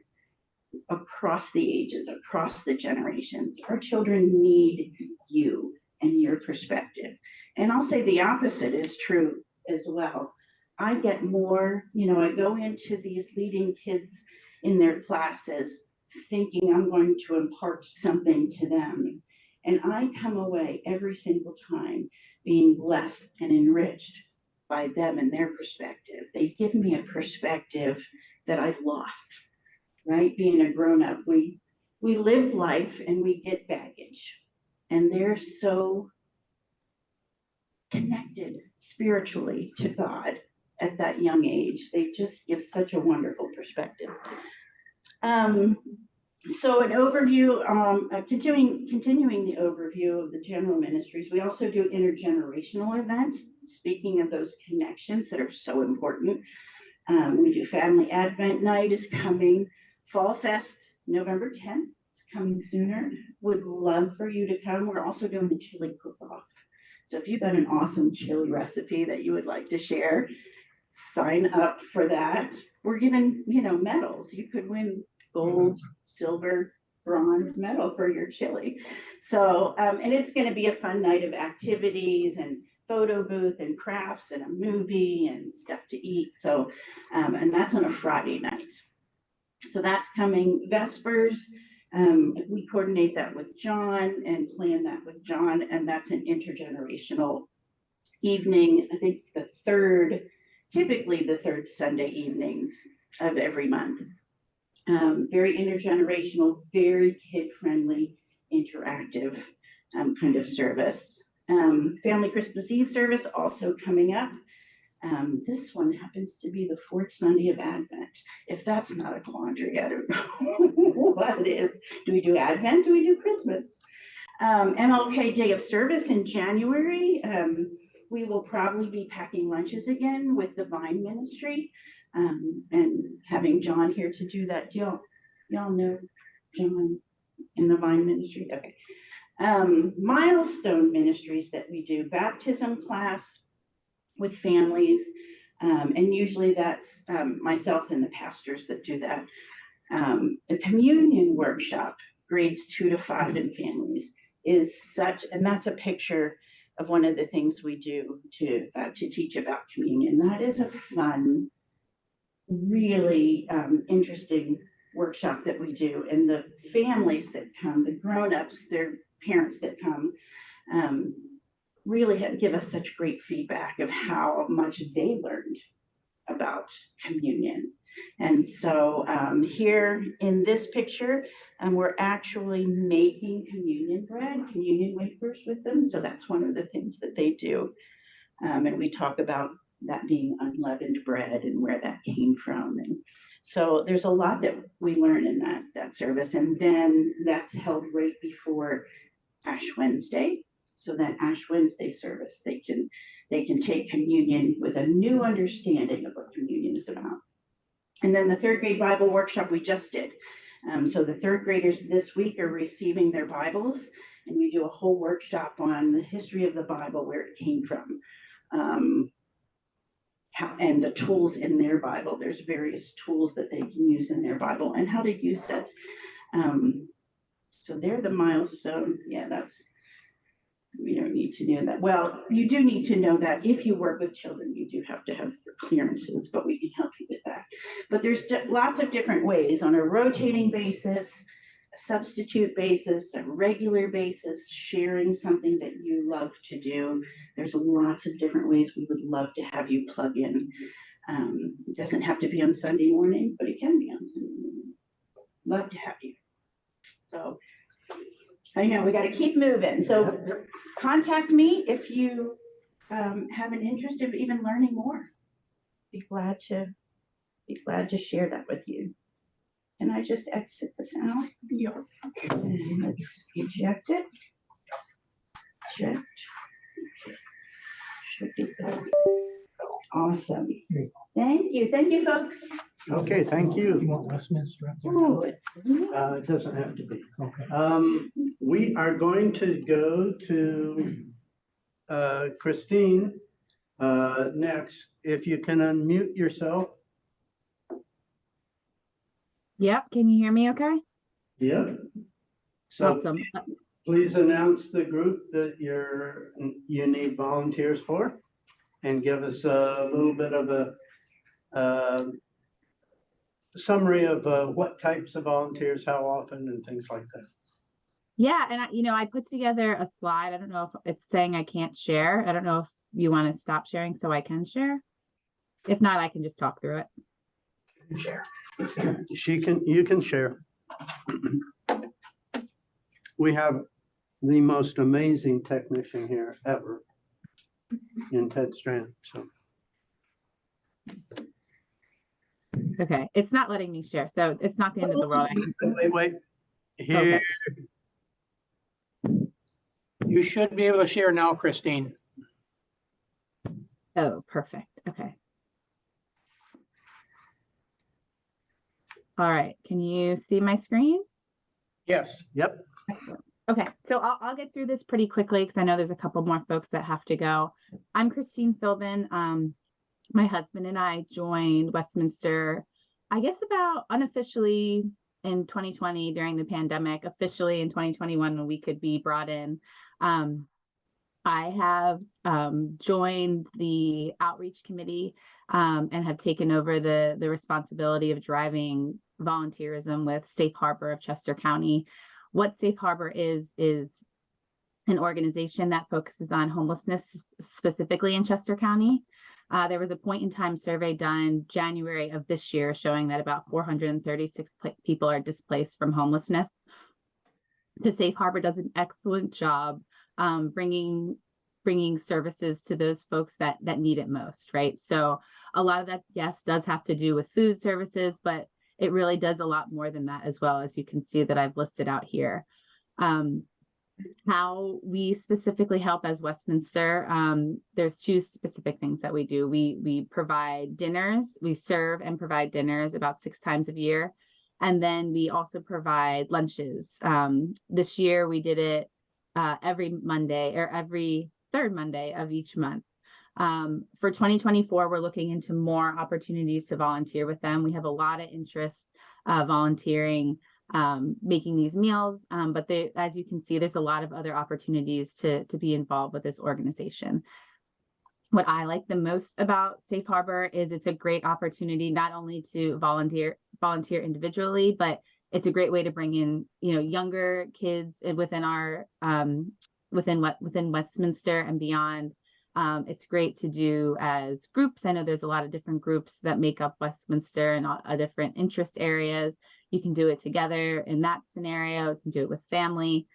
across the ages, across the generations. Our children need you and your perspective. And I'll say the opposite is true as well. I get more, I go into these leading kids in their classes thinking I'm going to impart something to them. And I come away every single time being blessed and enriched by them and their perspective. They give me a perspective that I've lost, right? Being a grown-up, we live life and we get baggage. And they're so connected spiritually to God at that young age. They just give such a wonderful perspective. So an overview, continuing the overview of the general ministries, we also do intergenerational events, speaking of those connections that are so important. We do Family Advent Night is coming, Fall Fest, November 10th, it's coming sooner. Would love for you to come. We're also doing the chili cook-off. So if you've got an awesome chili recipe that you would like to share, sign up for that. We're giving, medals. You could win gold, silver, bronze medal for your chili. So, and it's going to be a fun night of activities and photo booth and crafts and a movie and stuff to eat. So, and that's on a Friday night. So that's coming. Vespers, we coordinate that with John and plan that with John, and that's an intergenerational evening. I think it's typically the third Sunday evenings of every month. Very intergenerational, very kid-friendly, interactive kind of service. Family Christmas Eve service also coming up. This one happens to be the fourth Sunday of Advent. If that's not a quandary, I don't know what it is. Do we do Advent? Do we do Christmas? MLK Day of Service in January. We will probably be packing lunches again with the Vine Ministry. And having John here to do that. Y'all know John in the Vine Ministry? Okay. Milestone ministries that we do, baptism class with families, and usually that's myself and the pastors that do that. The communion workshop, grades 2 to 5 in families, is and that's a picture of one of the things we do to teach about communion. That is a fun, really interesting workshop that we do, and the families that come, the grown-ups, their parents that come, really give us such great feedback of how much they learned about communion. And so here in this picture, we're actually making communion bread, communion wafers with them. So that's one of the things that they do. And we talk about that being unleavened bread and where that came from. And so there's a lot that we learn in that service. And then that's held right before Ash Wednesday. So that Ash Wednesday service, they can take communion with a new understanding of what communion is about. And then the third grade Bible workshop we just did. So the third graders this week are receiving their Bibles, and we do a whole workshop on the history of the Bible, where it came from, and the tools in their Bible. There's various tools that they can use in their Bible and how to use it. So they're the milestone. Yeah, we don't need to know that. Well, you do need to know that if you work with children, you do have to have your clearances, but we can help you with that. But there's lots of different ways on a rotating basis, a substitute basis, a regular basis, sharing something that you love to do. There's lots of different ways we would love to have you plug in. It doesn't have to be on Sunday morning, but it can be on Sunday morning. Love to have you. So I know we got to keep moving. So contact me if you have an interest of even learning more. Be glad to share that with you. Can I just exit this out? Yeah. And let's eject it. Eject. Should be good. Awesome. Thank you, folks. Okay, thank You you. want Westminster up there? Oh, it's. It doesn't have to be. Okay. We are going to go to Christine next. If you can unmute yourself. Yep, can you hear me okay? Yep. So Awesome. please announce the group that you need volunteers for, and give us a little bit of a summary of what types of volunteers, how often, and things like that. Yeah, and I put together a slide. I don't know if it's saying I can't share. I don't know if you want to stop sharing so I can share. If not, I can just talk through it. Share. You can share. We have the most amazing technician here ever in Ted Strand. So Okay, it's not letting me share, so it's not the end of the world. wait. Here. Okay. You should be able to share now, Christine. Oh, perfect. Okay. All right, can you see my screen? Yes. Yep. Excellent. Okay, so I'll get through this pretty quickly because I know there's a couple more folks that have to go. I'm Christine Philbin. My husband and I joined Westminster, I guess about unofficially in 2020 during the pandemic, officially in 2021 when we could be brought in. I have joined the outreach committee and have taken over the responsibility of driving volunteerism with Safe Harbor of Chester County. What Safe Harbor is an organization that focuses on homelessness specifically in Chester County. There was a point in time survey done January of this year showing that about 436 people are displaced from homelessness. So Safe Harbor does an excellent job bringing services to those folks that need it most, right? So a lot of that, yes, does have to do with food services, but it really does a lot more than that as well, as you can see that I've listed out here. How we specifically help as Westminster, there's two specific things that we do. We provide dinners, we serve and provide dinners about 6 times a year. And then we also provide lunches. This year we did it every Monday or every third Monday of each month. For 2024, we're looking into more opportunities to volunteer with them. We have a lot of interest volunteering, making these meals, but as you can see, there's a lot of other opportunities to be involved with this organization. What I like the most about Safe Harbor is it's a great opportunity not only to volunteer individually, but it's a great way to bring in, younger kids within our within Westminster and beyond. It's great to do as groups. I know there's a lot of different groups that make up Westminster and different interest areas. You can do it together in that scenario. You can do it with family.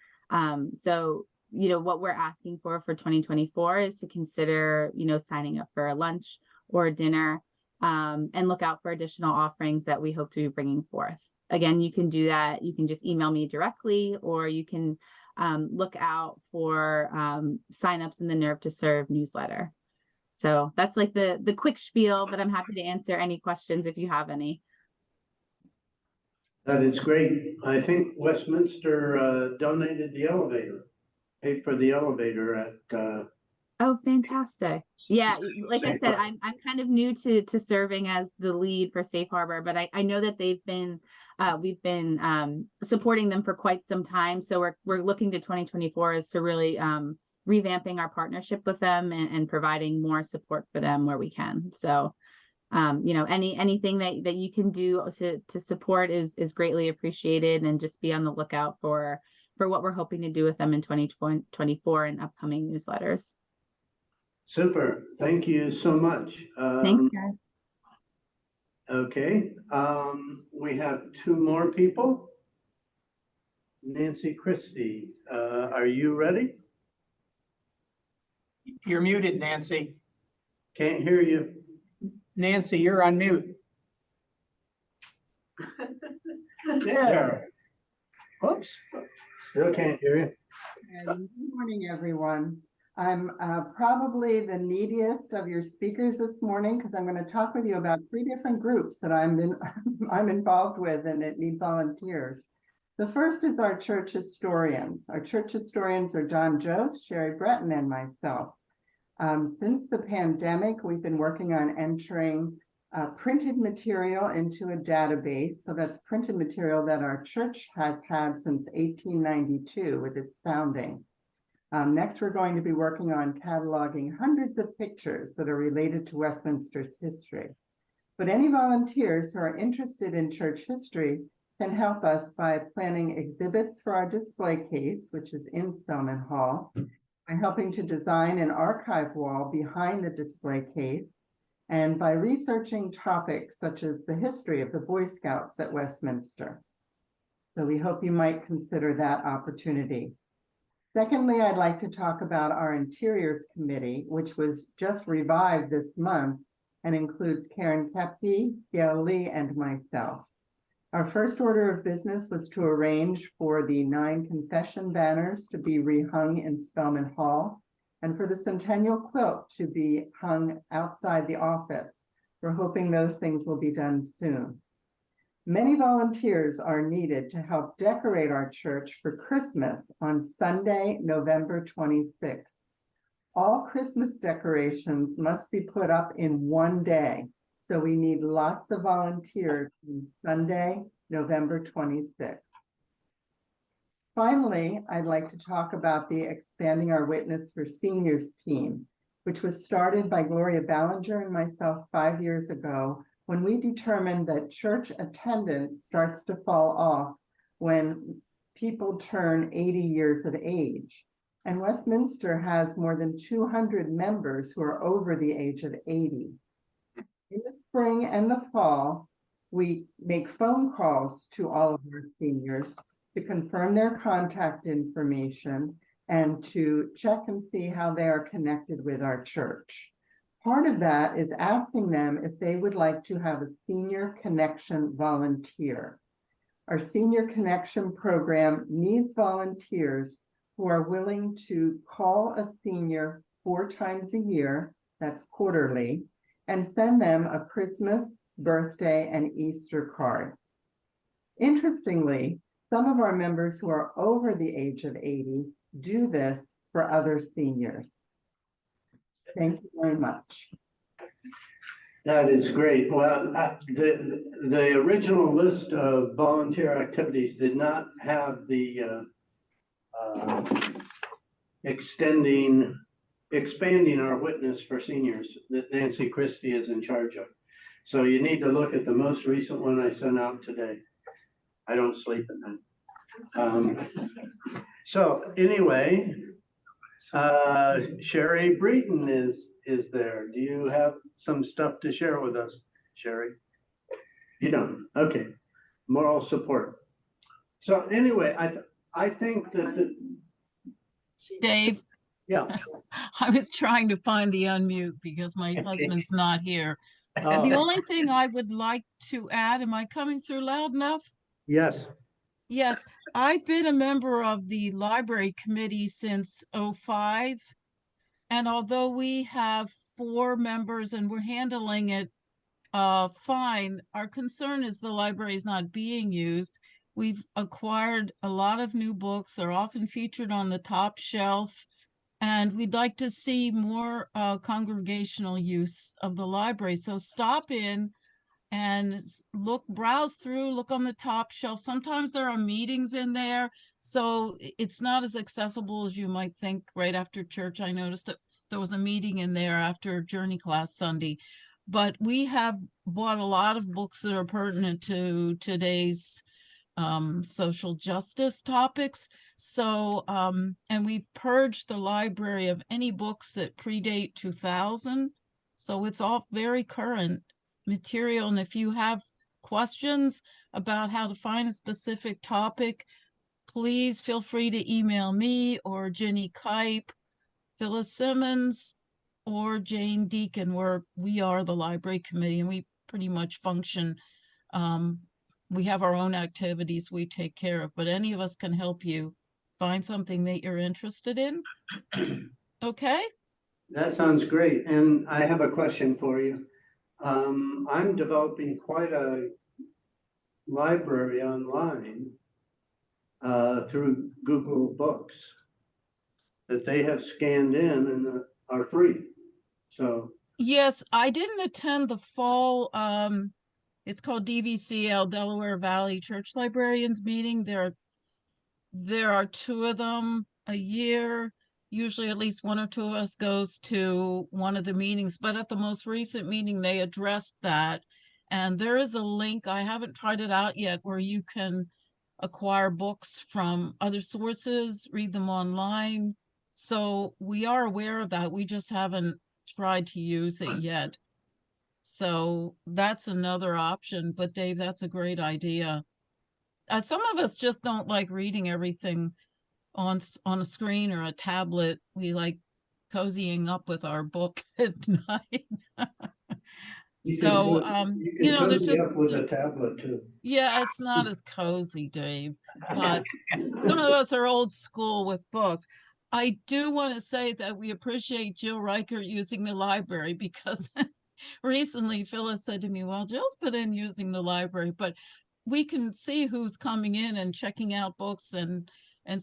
So what we're asking for 2024 is to consider, signing up for a lunch or a dinner, and look out for additional offerings that we hope to be bringing forth. Again, you can do that. You can just email me directly, or you can look out for signups in the Nerve to Serve newsletter. So that's like the quick spiel, but I'm happy to answer any questions if you have any. That is great. I think Westminster donated the elevator, paid for the elevator at Oh, fantastic. Yeah, like I Safe said, Harbor. I'm kind of new to serving as the lead for Safe Harbor, but I know that we've been supporting them for quite some time. So we're looking to 2024 as to really revamping our partnership with them and providing more support for them where we can. So anything that you can do to support is greatly appreciated, and just be on the lookout for what we're hoping to do with them in 2024 and upcoming newsletters. Super. Thank you so much. Thanks, guys. Okay, we have two more people. Nancy Christie, are you ready? You're muted, Nancy. Can't hear you. Nancy, you're on mute. There. Oops. Still can't hear you. Good morning, everyone. I'm probably the neediest of your speakers this morning because I'm going to talk with you about 3 different groups that I'm involved with and that need volunteers. The first is our church historians. Our church historians are John Jost, Sherry Breton, and myself. Since the pandemic, we've been working on entering printed material into a database. So that's printed material that our church has had since 1892 with its founding. Next, we're going to be working on cataloging hundreds of pictures that are related to Westminster's history. But any volunteers who are interested in church history can help us by planning exhibits for our display case, which is in Spelman Hall, by helping to design an archive wall behind the display case, and by researching topics such as the history of the Boy Scouts at Westminster. So we hope you might consider that opportunity. Secondly, I'd like to talk about our Interiors Committee, which was just revived this month and includes Karen Kepke, Gail Lee, and myself. Our first order of business was to arrange for the 9 confession banners to be rehung in Spelman Hall, and for the centennial quilt to be hung outside the office. We're hoping those things will be done soon. Many volunteers are needed to help decorate our church for Christmas on Sunday, November 26th. All Christmas decorations must be put up in one day, so we need lots of volunteers on Sunday, November 26th. Finally, I'd like to talk about the Expanding Our Witness for Seniors team, which was started by Gloria Ballinger and myself 5 years ago, when we determined that church attendance starts to fall off when people turn 80 years of age. And Westminster has more than 200 members who are over the age of 80. In the spring and the fall, we make phone calls to all of our seniors to confirm their contact information and to check and see how they are connected with our church. Part of that is asking them if they would like to have a senior connection volunteer. Our senior connection program needs volunteers who are willing to call a senior 4 times a year, that's quarterly, and send them a Christmas, birthday, and Easter card. Interestingly, some of our members who are over the age of 80 do this for other seniors. Thank you very much. That is great. Well, the original list of volunteer activities did not have the expanding our witness for seniors that Nancy Christie is in charge of. So you need to look at the most recent one I sent out today. I don't sleep at night. So anyway, Sherry Breton is there. Do you have some stuff to share with us, Sherry? You don't. Okay. Moral support. So anyway, I think that Dave, yeah. I was trying to find the unmute because my husband's not here. Oh. The only thing I would like to add, am I coming through loud enough? Yes. Yes, I've been a member of the library committee since '05. And although we have 4 members and we're handling it fine. Our concern is the library is not being used. We've acquired a lot of new books. They're often featured on the top shelf. And we'd like to see more congregational use of the library. So stop in and browse through, look on the top shelf. Sometimes there are meetings in there, so it's not as accessible as you might think right after church. I noticed that there was a meeting in there after Journey class Sunday. But we have bought a lot of books that are pertinent to today's social justice topics. So, and we've purged the library of any books that predate 2000. So it's all very current material. And if you have questions about how to find a specific topic, please feel free to email me or Jenny Kipe, Phyllis Simmons, or Jane Deacon, we are the library committee and we pretty much function. We have our own activities we take care of, but any of us can help you find something that you're interested in. Okay? That sounds great. And I have a question for you. I'm developing quite a library online through Google Books that they have scanned in and are free. So yes, I didn't attend the fall it's called DVCL, Delaware Valley Church Librarians meeting. There are two of them a year. Usually at least one or two of us goes to one of the meetings, but at the most recent meeting, they addressed that. And there is a link, I haven't tried it out yet, where you can acquire books from other sources, read them online. So we are aware of that. We just haven't tried to use it yet. So that's another option. But Dave, that's a great idea. Some of us just don't like reading everything on a screen or a tablet. We like cozying up with our book at night. So, you know, there's just up with a tablet too. Yeah, it's not as cozy, Dave, but some of us are old school with books. I do want to say that we appreciate Jill Reichert using the library because recently Phyllis said to me, well, Jill's been in using the library, but we can see who's coming in and checking out books and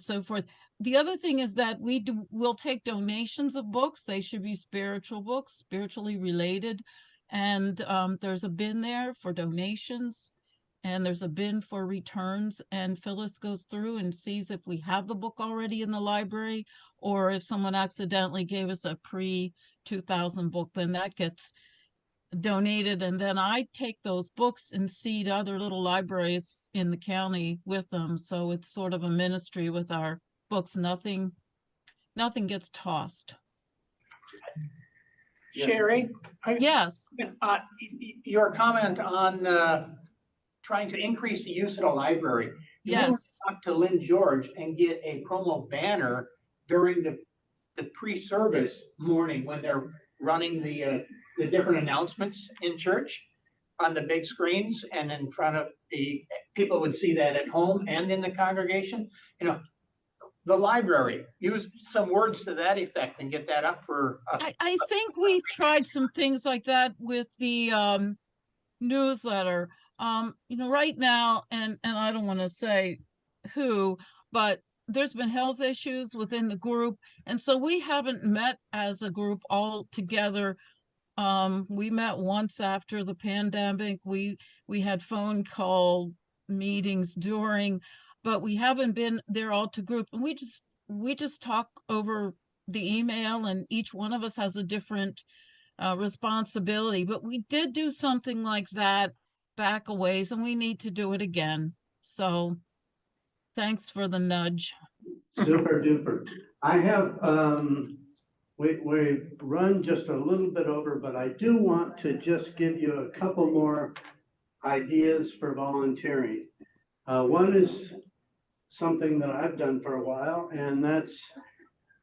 so forth. The other thing is that we'll take donations of books. They should be spiritual books, spiritually related. And there's a bin there for donations and there's a bin for returns. And Phyllis goes through and sees if we have the book already in the library or if someone accidentally gave us a pre-2000 book, then that gets donated. And then I take those books and seed other little libraries in the county with them. So it's sort of a ministry with our books. Nothing gets tossed. Sherry? Yes. Your comment on trying to increase the use of the library. Yes. Talk to Lynn George and get a promo banner during the pre-service morning when they're running the different announcements in church on the big screens and in front of the people would see that at home and in the congregation. The library, use some words to that effect and get that up for. I think we've tried some things like that with the newsletter. Right now, and I don't want to say who, but there's been health issues within the group. And so we haven't met as a group all together. We met once after the pandemic. We had phone call meetings during, but we haven't been there all to group. And we just talk over the email and each one of us has a different responsibility. But we did do something like that back a ways and we need to do it again. So thanks for the nudge. Super duper. I have, we've run just a little bit over, but I do want to just give you a couple more ideas for volunteering. One is something that I've done for a while, and that's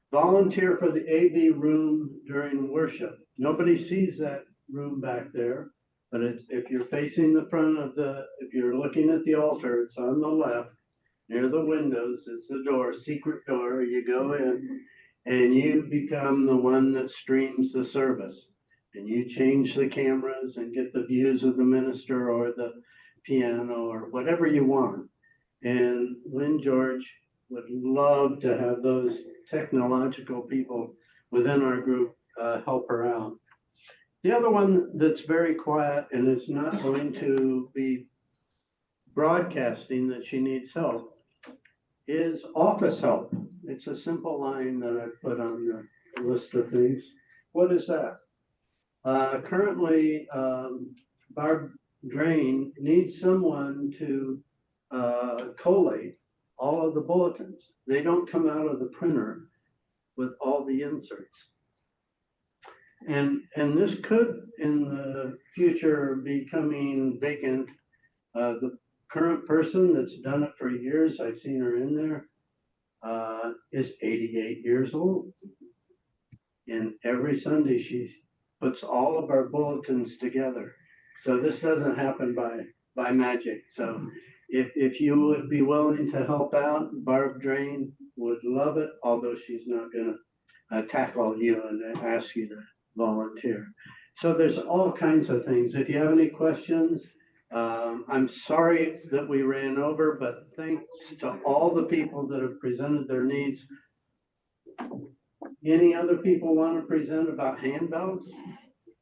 volunteer for the AV room during worship. Nobody sees that room back there, but if you're facing the front of if you're looking at the altar, it's on the left, near the windows, it's the door, secret door. You go in and you become the one that streams the service. and you change the cameras and get the views of the minister or the piano or whatever you want. And Lynn George would love to have those technological people within our group help her out. The other one that's very quiet and is not going to be broadcasting that she needs help is office help. It's a simple line that I put on the list of things. What is that? Currently, Barb Drain needs someone to collate all of the bulletins. They don't come out of the printer with all the inserts. And this could in the future be coming vacant. The current person that's done it for years, I've seen her in there, is 88 years old. And every Sunday she puts all of our bulletins together. So this doesn't happen by magic. So if you would be willing to help out, Barb Drain would love it, although she's not gonna tackle you and ask you to volunteer. So there's all kinds of things. If you have any questions, I'm sorry that we ran over, but thanks to all the people that have presented their needs. Any other people want to present about handbells?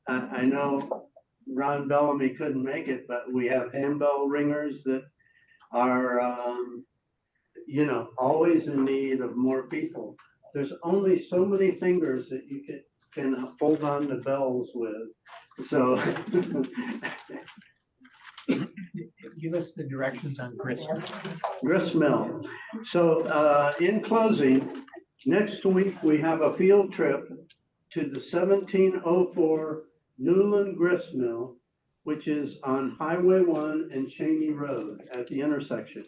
I know Ron Bellamy couldn't make it, but we have handbell ringers that are, you know, always in need of more people. There's only so many fingers that you can hold on to bells with. So Give us the directions on gristmill. gristmill. So in closing, next week we have a field trip to the 1704 Newland Gristmill, which is on Highway 1 and Cheney Road at the intersection.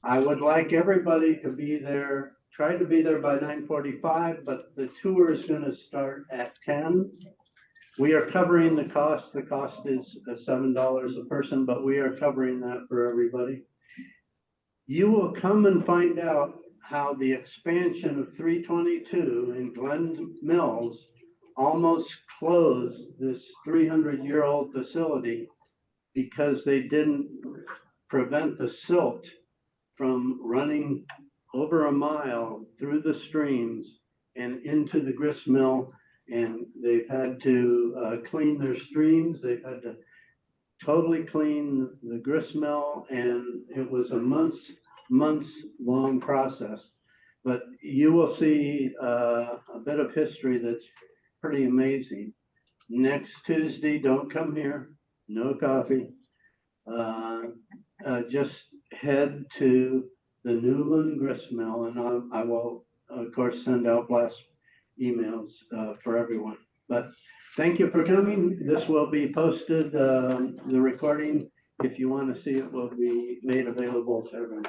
I would like everybody to be there, try to be there by 9:45, but the tour is going to start at 10. We are covering the cost. The cost is $7 a person, but we are covering that for everybody. You will come and find out how the expansion of 322 in Glen Mills almost closed this 300-year-old facility because they didn't prevent the silt from running over a mile through the streams and into the grist mill. And they've had to clean their streams. They've had to totally clean the grist mill, and it was a months long process. But you will see a bit of history that's pretty amazing. Next Tuesday, don't come here, no coffee. Just head to the Newland Grist Mill, and I will, of course, send out blast emails for everyone. But thank you for coming. This will be posted, the recording, if you want to see it, will be made available to everyone.